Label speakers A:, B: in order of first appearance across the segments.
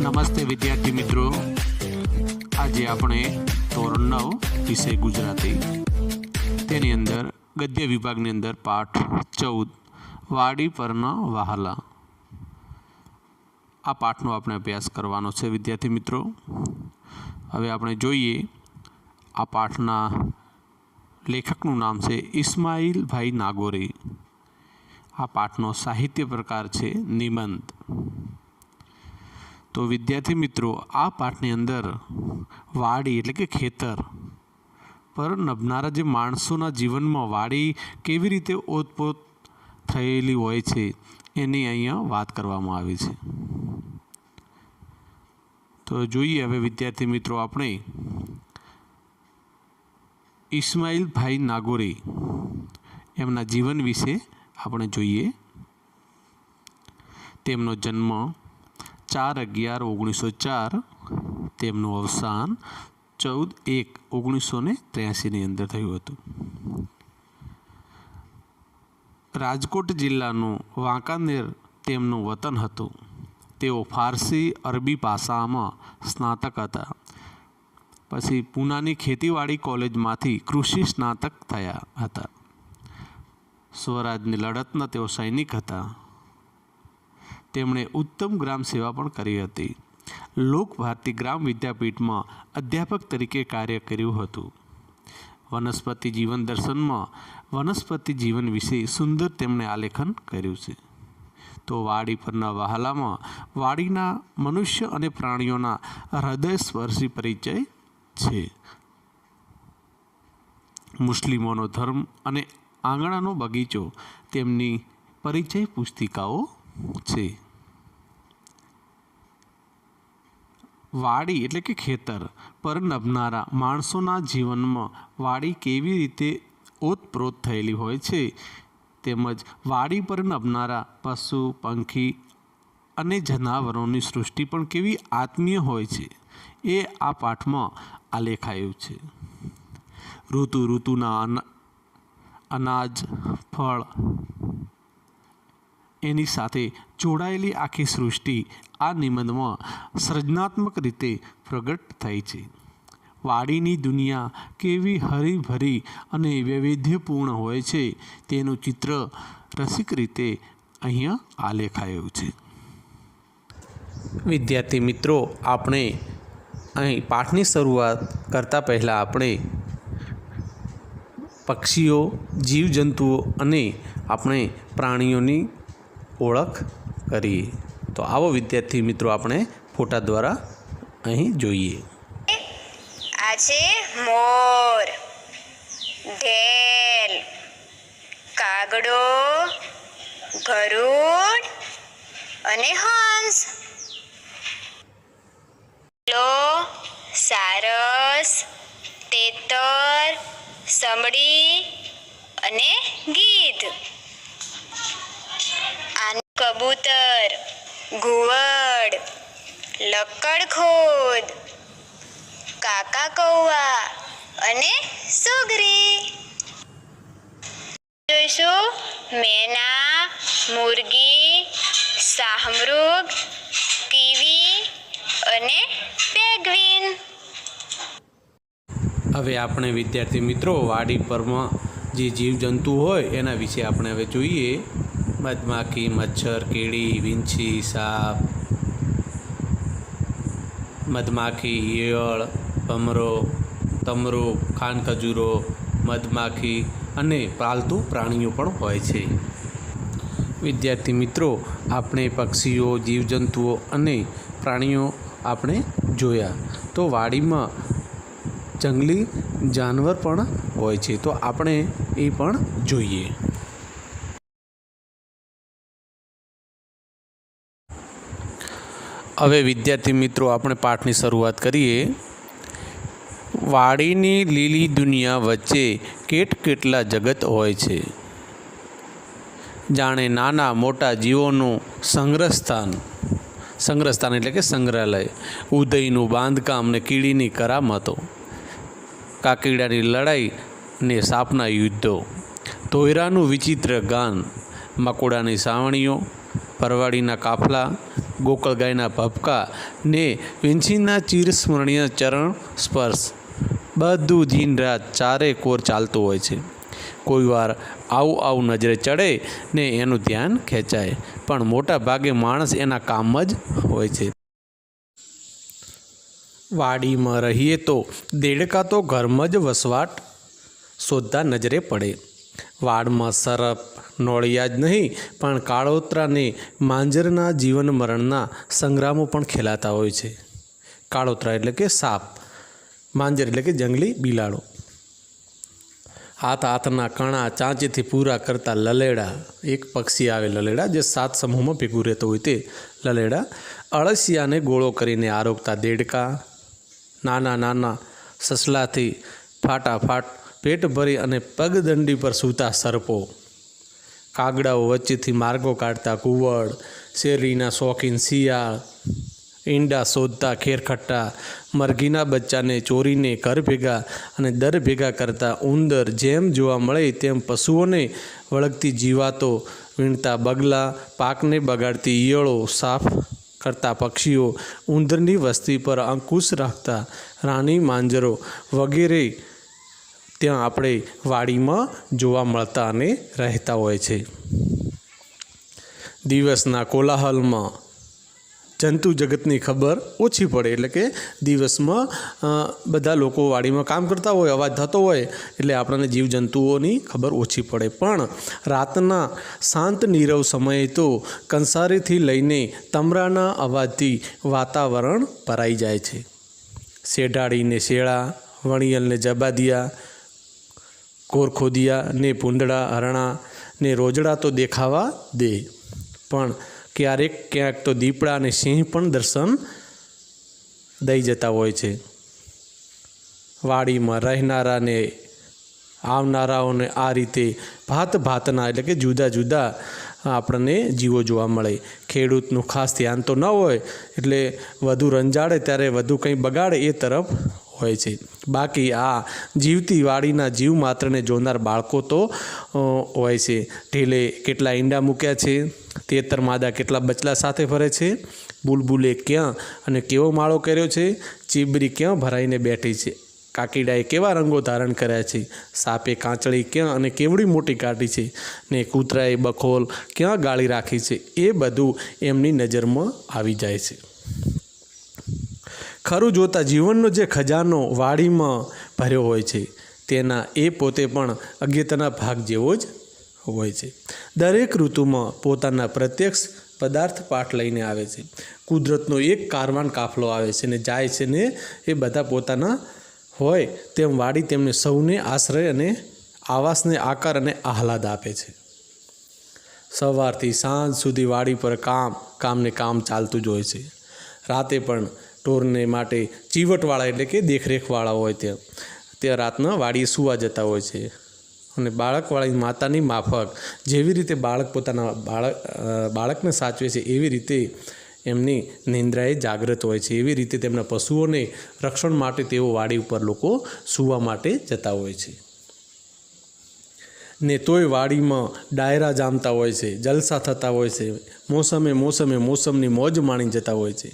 A: નમસ્તે વિદ્યાર્થી મિત્રો, આજે આપણે ધોરણ 9 વિષય ગુજરાતી તેની અંદર ગદ્ય વિભાગની અંદર પાઠ 14 વાડી પરના વહાલા આ પાઠનો આપણે અભ્યાસ કરવાનો છે વિદ્યાર્થી મિત્રો। હવે આપણે જોઈએ આ પાઠના લેખકનું નામ છે ઇસ્માઇલભાઈ નાગોરી। આ પાઠનો સાહિત્ય પ્રકાર છે નિબંધ। તો વિદ્યાર્થી મિત્રો, આ પાઠની અંદર વાડી એટલે કે ખેતર પર નભનારા જે માણસોના જીવનમાં વાડી કેવી રીતે ઓતપ્રોત થયેલી હોય છે એની અહીંયા વાત કરવામાં આવી છે। તો જોઈએ હવે વિદ્યાર્થી મિત્રો, આપણે ઇસ્માઇલભાઈ નાગોરી એમના જીવન વિશે આપણે જોઈએ। તેમનો જન્મ 4/11/1904, તેમનું અવસાન 14/1/1983 અંદર થયું હતું। રાજકોટ જિલ્લાનું વાંકાનેર તેમનું વતન હતું। તેઓ ફારસી અરબી ભાષામાં સ્નાતક હતા। પછી પૂનાની ખેતીવાડી કોલેજમાંથી કૃષિ સ્નાતક થયા હતા। સ્વરાજની લડતના તેઓ સૈનિક હતા। તેમણે ઉત્તમ ગ્રામ સેવા પણ કરી હતી। લોકભારતી ગ્રામ વિદ્યાપીઠમાં અધ્યાપક તરીકે કાર્ય કર્યું હતું। વનસ્પતિ જીવન દર્શનમાં વનસ્પતિ જીવન વિશે સુંદર તેમણે આલેખન કર્યું છે। તો વાડી પરના વહાલામાં વાડીના મનુષ્ય અને પ્રાણીઓના હૃદયસ્પર્શી પરિચય છે। મુસ્લિમોનો ધર્મ અને આંગણાનો બગીચો તેમની પરિચય પુસ્તિકાઓ છે। વાડી એટલે કે ખેતર પર નભનારા માણસોના જીવનમાં વાડી કેવી રીતે ઓતપ્રોત થયેલી હોય છે, તેમજ વાડી પર નભનારા પશુ પંખી અને જનાવરોની સૃષ્ટિ પણ કેવી આત્મીય હોય છે એ આ પાઠમાં આલેખાયું છે। ઋતુના અનાજ, ફળ એની સાથે જોડાયેલી આખી સૃષ્ટિ આ નિબંધમાં સર્જનાત્મક રીતે પ્રગટ થઈ છે। વાડીની દુનિયા કેવી હરીભરી અને વૈવિધ્યપૂર્ણ હોય છે તેનું ચિત્ર રસિક રીતે અહીંયા આલેખાયું છે। વિદ્યાર્થી મિત્રો, આપણે અહીં પાઠની શરૂઆત કરતાં પહેલાં આપણે પક્ષીઓ, જીવજંતુઓ અને આપણે પ્રાણીઓની ઓળખ કરીએ। તો આવો વિદ્યાર્થી મિત્રો, આપણે ફોટા દ્વારા અહીં જોઈએ।
B: આ છે મોર, ઢેલ, કાગડો, ગરુડ અને હંસ। સારસ, તેતર, સમડી અને ગીધ। કબૂતર, ઘુવડ, લક્કડખોદ, કાકા કૌવા અને સુગરી। જોઈશું મેના, મુરગી, શાહમૃગ, કીવી અને પેંગ્વિન।
A: હવે આપણે વિદ્યાર્થી મિત્રો વાડી પરમાં જે જીવજંતુ હોય એના વિશે આપણે હવે જોઈએ। મધમાખી, મચ્છર, કીડી, વીંછી, સાપ, મધમાખી, ઈયળ, ભમરો, તમરો, ખાનખજૂરો, મધમાખી અને પાલતુ પ્રાણીઓ પણ હોય છે। વિદ્યાર્થી મિત્રો, આપણે પક્ષીઓ, જીવજંતુઓ અને પ્રાણીઓ આપણે જોયા। તો વાડીમાં જંગલી જાનવર પણ હોય છે, તો આપણે એ પણ જોઈએ। હવે વિદ્યાર્થી મિત્રો, આપણે પાઠની શરૂઆત કરીએ। વાડીની લીલી દુનિયા વચ્ચે કેટલા જગત હોય છે, જાણે નાના મોટા જીવોનું સંગ્રહસ્થાન એટલે કે સંગ્રહાલય, ઉદયનું બાંધકામ ને કીડીની કરામતો, કાકીડાની લડાઈ ને સાપના યુદ્ધો, તોયરાનું વિચિત્ર ગાન, મકોડાની સાવણીઓ, પરવાડીના કાફલા, ગોકળ ગાયના ભપકા ને વીંછીના ચિરસ્મરણીય ચરણ સ્પર્શ બધું દિન રાત ચારે કોર ચાલતું હોય છે. કોઈ વાર આવું નજરે ચડે ને એનું ધ્યાન ખેંચાય, પણ મોટા ભાગે માણસ એના કામ જ હોય છે. વાડીમાં રહીએ તો દેડકા તો ઘરમાં જ વસવાટ શોધતા નજરે પડે. વાડમાં સરપ નોળિયા જ નહીં પણ કાળોતરાને માંજરના જીવન મરણના સંગ્રામો પણ ખેલાતા હોય છે. કાળોતરા એટલે કે સાપ, માંજર એટલે કે જંગલી બિલાડો. હાથના કણા ચાંચેથી પૂરા કરતા લલેડા, એક પક્ષી આવે લલેડા જે 7 સમૂહમાં ભેગું રહેતો હોય તે લલેડા. અળસિયાને ગોળો કરીને આરોગતા દેડકા, નાના સસલાથી ફાટાફાટ પેટ ભરી અને પગદંડી પર સૂતા સરપો, કાગડાઓ વચ્ચેથી માર્ગો કાઢતા કુવડ, શેરડીના શોખીન શિયાળ, ઈંડા શોધતા ખેરખટ્ટા, મરઘીના બચ્ચાને ચોરીને ઘર ભેગા અને દર ભેગા કરતા ઉંદર, જેમ જોવા મળે તેમ પશુઓને વળગતી જીવાતો વીણતા બગલા, પાકને બગાડતી ઈયળો સાફ કરતા પક્ષીઓ, ઉંદરની વસ્તી પર અંકુશ રાખતા રાણી માંજરો વગેરે ત્યાં આપણે વાડીમાં જોવા મળતા અને રહેતા હોય છે. દિવસના કોલાહલમાં જંતુ જગતની ખબર ઓછી પડે, એટલે કે દિવસમાં બધા લોકો વાડીમાં કામ કરતા હોય, અવાજ થતો હોય એટલે આપણને જીવજંતુઓની ખબર ઓછી પડે. પણ રાતના શાંત નીરવ સમયે તો કંસારીથી લઈને તમરાના અવાજથી વાતાવરણ ભરાઈ જાય છે. શેઢાડીને શેળા, વણિયલને જબાદિયા, કોરખોદિયા ને ભૂંડળા હરણા ને રોજડા તો દેખાવા દે, પણ ક્યાંક તો દીપડા અને સિંહ પણ દર્શન દઈ જતા હોય છે. વાડીમાં રહેનારાને આવનારાઓને આ રીતે ભાતના એટલે કે જુદા જુદા આપણને જીવો જોવા મળે. ખેડૂતનું ખાસ ધ્યાન તો ન હોય એટલે વધુ રંજાડે ત્યારે વધુ કંઈ બગાડે એ તરફ હોય છે. બાકી આ જીવતી વાડીના જીવ માત્રને જોનાર બાળકો તો હોય છે. ઢીલે કેટલા ઈંડા મૂક્યા છે, તેતર માદા કેટલા બચલા સાથે ફરે છે, બુલબુલે ક્યાં અને કેવો માળો કર્યો છે, ચીબરી ક્યાં ભરાઈને બેઠી છે, કાકીડાએ કેવા રંગો ધારણ કર્યા છે, સાપે કાંચળી ક્યાં અને કેવડી મોટી કાઢી છે, ને કૂતરાએ બખોલ ક્યાં ગાળી રાખી છે, એ બધું એમની નજરમાં આવી જાય છે. ખરું જોતા જીવનનો જે ખજાનો વાડીમાં ભર્યો હોય છે તેના એ પોતે પણ અગત્યના ભાગ જેવો જ હોય છે. દરેક ઋતુમાં પોતાના પ્રત્યક્ષ પદાર્થ પાઠ લઈને આવે છે. કુદરતનો એક કારવાન કાફલો આવે છે ને જાય છે, ને એ બધા પોતાના હોય તેમ વાડી તેમને સૌને આશ્રય અને આવાસને આકાર અને આહલાદ આપે છે. સવારથી સાંજ સુધી વાડી પર કામને કામ ચાલતું જ હોય છે. રાતે પણ ઢોરને માટે ચીવટવાળા એટલે કે દેખરેખવાળા હોય ત્યાં રાતના વાડીએ સૂવા જતા હોય છે. અને બાળકવાળી માતાની માફક જેવી રીતે બાળક પોતાના બાળકને સાચવે છે એવી રીતે એમની નિંદ્રાએ જાગૃત હોય છે. એવી રીતે તેમના પશુઓને રક્ષણ માટે તેઓ વાડી ઉપર લોકો સૂવા માટે જતા હોય છે. ને તોય વાડીમાં ડાયરા જામતા હોય છે, જલસા થતા હોય છે, મોસમની મોજ માણી જતા હોય છે.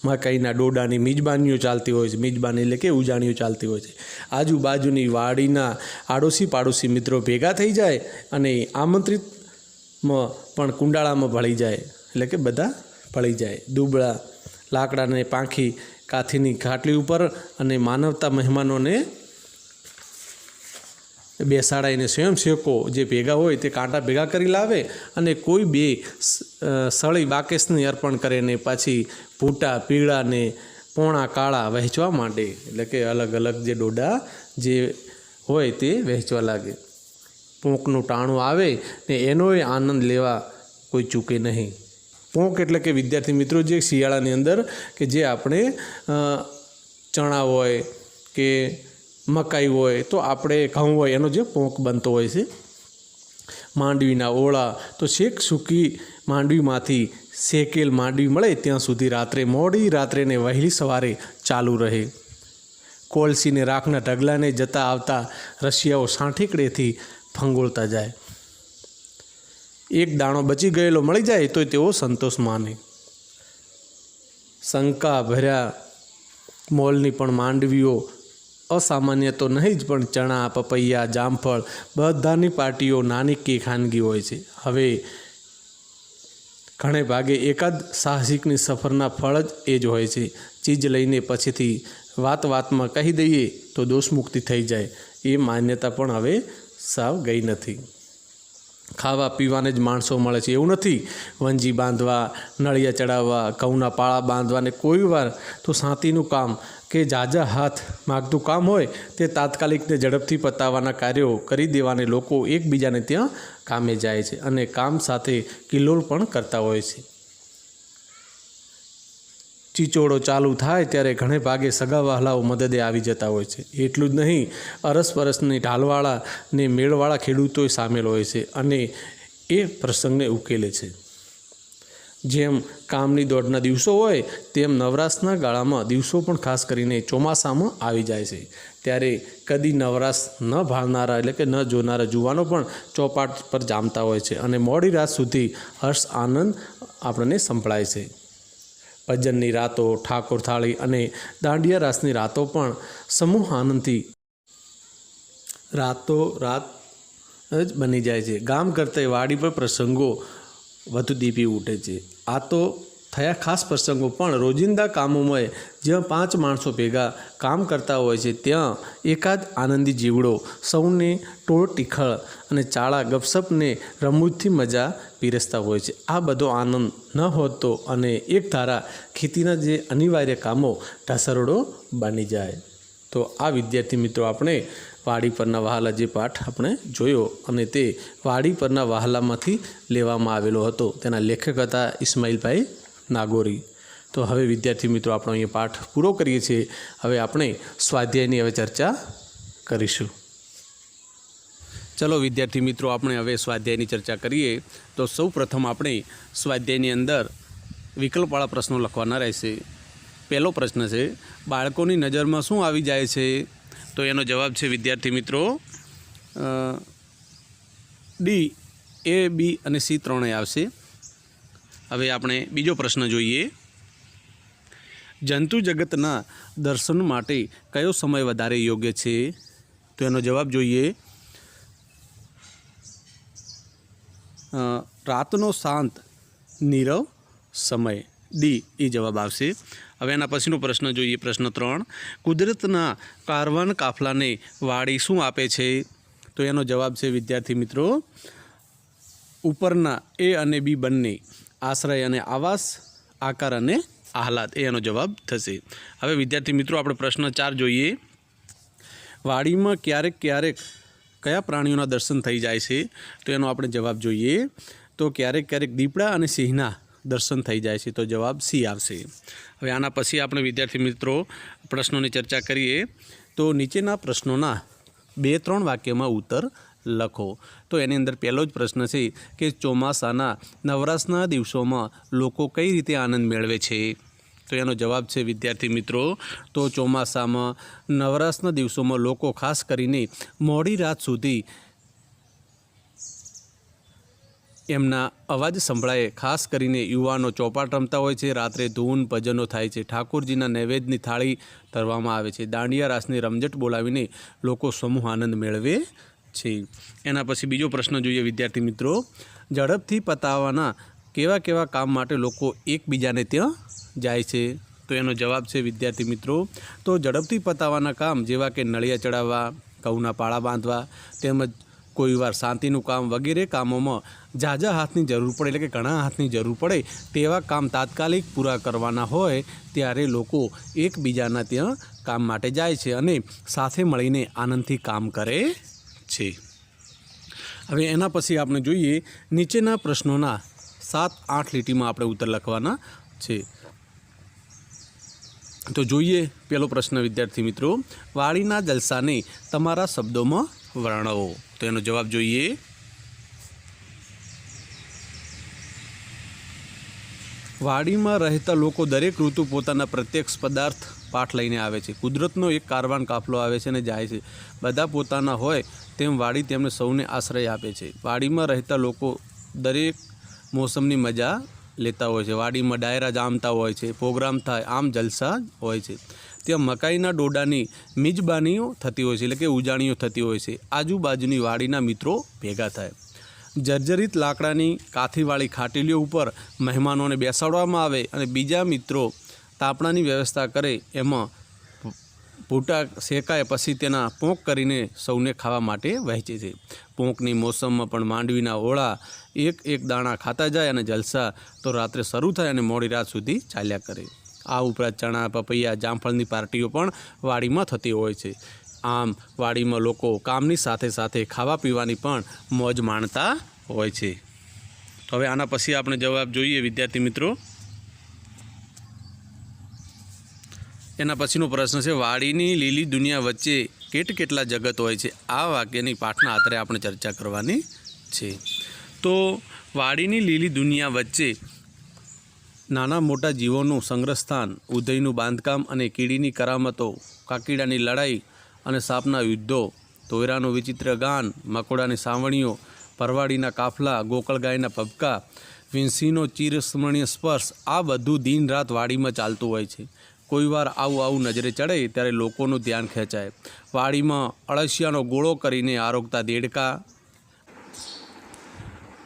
A: મકાઈના ડોડાની મિજબાનીઓ ચાલતી હોય છે, મિજબાની એટલે કે ઉજાણીઓ ચાલતી હોય છે. આજુબાજુની વાડીના આડોશી પાડોશી મિત્રો ભેગા થઈ જાય અને આમંત્રિતમાં પણ કુંડાળામાં ભળી જાય, એટલે કે બધા ભળી જાય. દુબળા લાકડાને પાંખી કાથીની ખાટલી ઉપર અને માનવતા મહેમાનોને બેસાડાઈને સ્વયંસેવકો જે ભેગા હોય તે કાંટા ભેગા કરી લાવે અને કોઈ બે સળી બાકેસને અર્પણ કરે ને પાછી ભૂટા પીળા ને પોણા કાળા વહેંચવા માંડે, એટલે કે અલગ અલગ જે ડોડા જે હોય તે વહેંચવા લાગે. પોંકનું ટાણું આવે ને એનોય આનંદ લેવા કોઈ ચૂકે નહીં. પોંક એટલે કે વિદ્યાર્થી મિત્રો જે શિયાળાની અંદર કે જે આપણે ચણા હોય કે મકાઈ હોય તો આપણે ઘઉં હોય એનો જે પોંક બનતો હોય છે. માંડવીના ઓળા તો શેક સૂકી માંડવીમાંથી શેકેલ માંડવી મળે ત્યાં સુધી મોડી રાત્રે ને વહેલી સવારે ચાલુ રહે. કોલસીને રાખના ઢગલાને જતા આવતા રશિયાઓ સાંઠીકડેથી ફંગોળતા જાય. એક દાણો બચી ગયેલો મળી જાય તો તેઓ સંતોષ માને. શંકા ભર્યા મોલની પણ માંડવીઓ અસામાન્ય તો નહીં જ, પણ ચણા, પપૈયા, જામફળ બધાની પાર્ટીઓ નાની કે ખાનગી હોય છે. હવે ઘણે ભાગે એકાદ સાહસિકની સફરના ફળ જ એ જ હોય છે. ચીજ લઈને પછીથી વાતમાં કહી દઈએ તો દોષમુક્તિ થઈ જાય, એ માન્યતા પણ હવે સાવ ગઈ નથી. ખાવા પીવાને જ માણસો મળે છે એવું નથી. વંજી બાંધવા, નળિયા ચડાવવા, ઘઉંના પાળા બાંધવા ને કોઈ વાર તો સાંતીનું કામ કે ઝાઝા હાથ માગતું કામ હોય તે તાત્કાલિકને ઝડપથી પતાવવાના કાર્યો કરી દેવાને લોકો એકબીજાને ત્યાં કામે જાય છે અને કામ સાથે કિલ્લોલ પણ કરતા હોય છે. ચીચોડો ચાલુ થાય ત્યારે ઘણે ભાગે સગા વહાલાઓ મદદે આવી જતા હોય છે. એટલું જ નહીં, અરસપરસની ઢાલવાળા ને મેળવાળા ખેડૂતોય સામેલ હોય છે અને એ પ્રસંગને ઉકેલે છે. જેમ કામની દોડના દિવસો હોય તેમ નવરાશના ગાળામાં દિવસો પણ ખાસ કરીને ચોમાસામાં આવી જાય છે. ત્યારે કદી નવરાશ ન ભાળનારા એટલે કે ન જોનારા જુવાનો પણ ચોપાટ પર જામતા હોય છે અને મોડી રાત સુધી હર્ષ આનંદ આપણને સંભળાય છે. ભજનની રાતો, ઠાકોર થાળી અને દાંડિયા રાસની રાતો પણ સમૂહ આનંદથી રાતો રાત જ બની જાય છે. ગામ કરતાં વાડી પર પ્રસંગો વધુ દીપી ઉઠે છે. આ તો થયા ખાસ પ્રસંગો, પણ રોજિંદા કામોમાં જ્યાં 5 માણસો ભેગા કામ કરતા હોય છે ત્યાં એકાદ આનંદી જીવડો સૌને ટોળ ટીખળ અને ચાળા ગપસપને રમૂજથી મજા પીરસતા હોય છે. આ બધો આનંદ ન હોત તો અને એક ધારા ખેતીના જે અનિવાર્ય કામો ઢસરડો બની જાય. તો આ વિદ્યાર્થી મિત્રો આપણે વાડી પરના વહાલા જે પાઠ આપણે જોયો અને તે વાડી પરના વહાલામાંથી લેવામાં આવેલો હતો. તેના લેખક હતા ઇસ્માઇલભાઈ નાગોરી. તો હવે વિદ્યાર્થી મિત્રો આપણો અહીંયા પાઠ પૂરો કરીએ છીએ. હવે આપણે સ્વાધ્યાયની હવે ચર્ચા કરીશું. ચલો વિદ્યાર્થી મિત્રો, આપણે હવે સ્વાધ્યાયની ચર્ચા કરીએ. તો સૌ પ્રથમ આપણે સ્વાધ્યાયની અંદર વિકલ્પવાળા પ્રશ્નો લખવાના રહેશે. પહેલો પ્રશ્ન છે, બાળકોની નજરમાં શું આવી જાય છે? તો એનો જવાબ છે વિદ્યાર્થી મિત્રો ડી, A, B અને C ત્રણેય આવશે. હવે આપણે બીજો પ્રશ્ન જોઈએ. જંતુ જગતના દર્શન માટે કયો સમય વધારે યોગ્ય છે? તો એનો જવાબ જોઈએ રાતનો શાંત નીરવ સમય, ડી એ જવાબ આવશે. હવે એના પછીનો પ્રશ્ન જોઈએ, પ્રશ્ન 3. કુદરતના કારવાન કાફલાને વાડી શું આપે છે? તો એનો જવાબ છે વિદ્યાર્થી મિત્રો ઉપરના A અને B બંને, આશ્રય અને આવાસ, આકાર અને આહલાદ, એનો જવાબ થશે. હવે વિદ્યાર્થી મિત્રો આપણે પ્રશ્ન 4 જોઈએ. વાડીમાં ક્યારેક કયા પ્રાણીઓના દર્શન થઈ જાય છે? તો એનો આપણે જવાબ જોઈએ તો ક્યારેક દીપડા અને સિંહના દર્શન થઈ જાય છે. તો જવાબ C આવશે. હવે આના પછી આપણે વિદ્યાર્થી મિત્રો પ્રશ્નોની ચર્ચા કરીએ. તો નીચેના પ્રશ્નોના 2-3 વાક્યમાં ઉત્તર લખો. તો એની અંદર પહેલો જ પ્રશ્ન છે કે ચોમાસાના નવરાશના દિવસોમાં લોકો કઈ રીતે આનંદ મેળવે છે? તો એનો જવાબ છે વિદ્યાર્થી મિત્રો તો ચોમાસામાં નવરાશના દિવસોમાં લોકો ખાસ કરીને મોડી રાત સુધી એમના અવાજ સંભળાય. ખાસ કરીને યુવાનો ચોપાટ રમતા હોય છે. રાત્રે ધૂન ભજનો થાય છે. ઠાકોરજીના નૈવેદ્યની થાળી ધરવામાં આવે છે. દાંડિયા રાસની રમઝટ બોલાવીને લોકો સમૂહ આનંદ મેળવે છે. એના પછી બીજો પ્રશ્ન જોઈએ વિદ્યાર્થી મિત્રો. ઝડપથી પતાવવાના કેવા કામ માટે લોકો એકબીજાને ત્યાં જાય છે? તો એનો જવાબ છે વિદ્યાર્થી મિત્રો તો ઝડપથી પતાવવાના કામ જેવા કે નળિયા ચડાવવા, ઘઉંના પાળા બાંધવા, તેમજ કોઈવાર શાંતિનું કામ વગેરે કામોમાં ઝાઝા હાથની જરૂર પડે, એટલે કે ઘણા હાથની જરૂર પડે તેવા કામ તાત્કાલિક પૂરા કરવાના હોય ત્યારે લોકો એકબીજાના ત્યાં કામ માટે જાય છે અને સાથે મળીને આનંદથી કામ કરે છે. હવે એના પછી આપણે જોઈએ નીચેના પ્રશ્નોના 7-8 લીટીમાં આપણે ઉત્તર લખવાના છે. તો જોઈએ પહેલો પ્રશ્ન વિદ્યાર્થી મિત્રો, વાડીના જલસાને તમારા શબ્દોમાં વર્ણવો. તો એનો જવાબ જોઈએ વાડીમાં રહેતા લોકો દરેક ઋતુ પોતાના પ્રત્યક્ષ પદાર્થ પાઠ લઈને આવે છે. કુદરતનો એક કારવાન કાફલો આવે છે અને જાય છે. બધા પોતાના હોય તેમ વાડી તેમને સૌને આશ્રય આપે છે. વાડીમાં રહેતા લોકો દરેક મોસમની મજા લેતા હોય છે, વાડીમાં ડાયરા જામતા હોય છે, પ્રોગ્રામ થાય, આમ જલસા હોય છે. ત્યાં મકાઈના ડોડાની મિજબાનીઓ થતી હોય છે, એટલે કે ઉજાણીઓ થતી હોય છે. આજુબાજુની વાડીના મિત્રો ભેગા થાય. જર્જરિત લાકડાની કાથીવાળી ખાટીલીઓ ઉપર મહેમાનોને બેસાડવામાં આવે અને બીજા મિત્રો તાપણાની વ્યવસ્થા કરે. એમાં ભૂટા શેકાય પછી તેના પોંક કરીને સૌને ખાવા માટે વહેંચે છે. પોંકની મોસમમાં પણ માંડવીના ઓળા એક દાણા ખાતા જાય અને જલસા તો રાત્રે શરૂ થાય અને મોડી રાત સુધી ચાલ્યા કરે. આ ઉપરાંત ચણા, પપૈયા, જામફળની પાર્ટીઓ પણ વાડીમાં થતી હોય છે. આમ વાડીમાં લોકો કામની સાથે સાથે ખાવા પીવાની પણ મોજ માણતા હોય છે. હવે આના પછી આપણે જવાબ જોઈએ વિદ્યાર્થી મિત્રો. એના પછીનો પ્રશ્ન છે, વાડીની લીલી દુનિયા વચ્ચે કેટલા જગત હોય છે? આ વાક્યની પાઠના આધારે આપણે ચર્ચા કરવાની છે. તો વાડીની લીલી દુનિયા વચ્ચે નાના મોટા જીવોનું સંગ્રહસ્થાન, ઉધઈનું બાંધકામ અને કીડીની કરામતો, કાકીડાની લડાઈ અને સાપના યુદ્ધો, તોયરાનું વિચિત્ર ગાન, મકોડાની સાવણીઓ, પરવાડીના કાફલા, ગોકળગાયના પબકા, વિંસીનો ચિરસ્મરણીય સ્પર્શ, આ બધું દિન રાત વાડીમાં ચાલતું હોય છે. કોઈવાર આવું નજરે ચડે ત્યારે લોકોનું ધ્યાન ખેંચાય. વાડીમાં અળસિયાનો ગોળો કરીને આરોગતા દેડકા,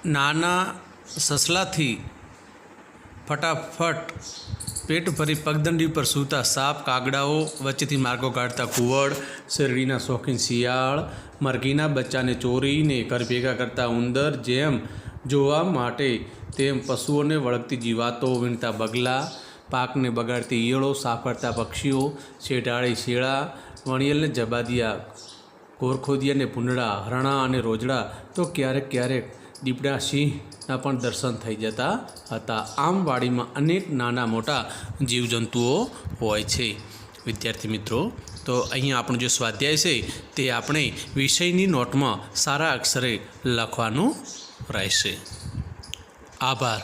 A: નાના સસલાથી ફટાફટ પેટ ભરી પગદંડી પર સૂતા સાપ, કાગડાઓ વચ્ચેથી માર્ગો કાઢતા કુવડ, શેરડીના શોખીન શિયાળ, મરઘીના બચ્ચાને ચોરીને ઘર ભેગા કરતા ઉંદર, જેમ જોવા માટે તેમ પશુઓને વળગતી જીવાતો, વીણતા બગલા, પાકને બગાડતી ઈયળો, સાફ કરતા પક્ષીઓ, શેઢાળી શેળા, વણિયલને જબાદિયા, ઘોરખોદિયાને ભૂંડળા, હરણા અને રોજડા, તો ક્યારેક દીપડા, સિંહના પણ દર્શન થઈ જતા હતા. આમ વાડીમાં અનેક નાના મોટા જીવજંતુઓ હોય છે. વિદ્યાર્થી મિત્રો, તો અહીંયા આપણો જે સ્વાધ્યાય છે તે આપણે વિષયની નોટમાં સારા અક્ષરે લખવાનું રહેશે. આભાર.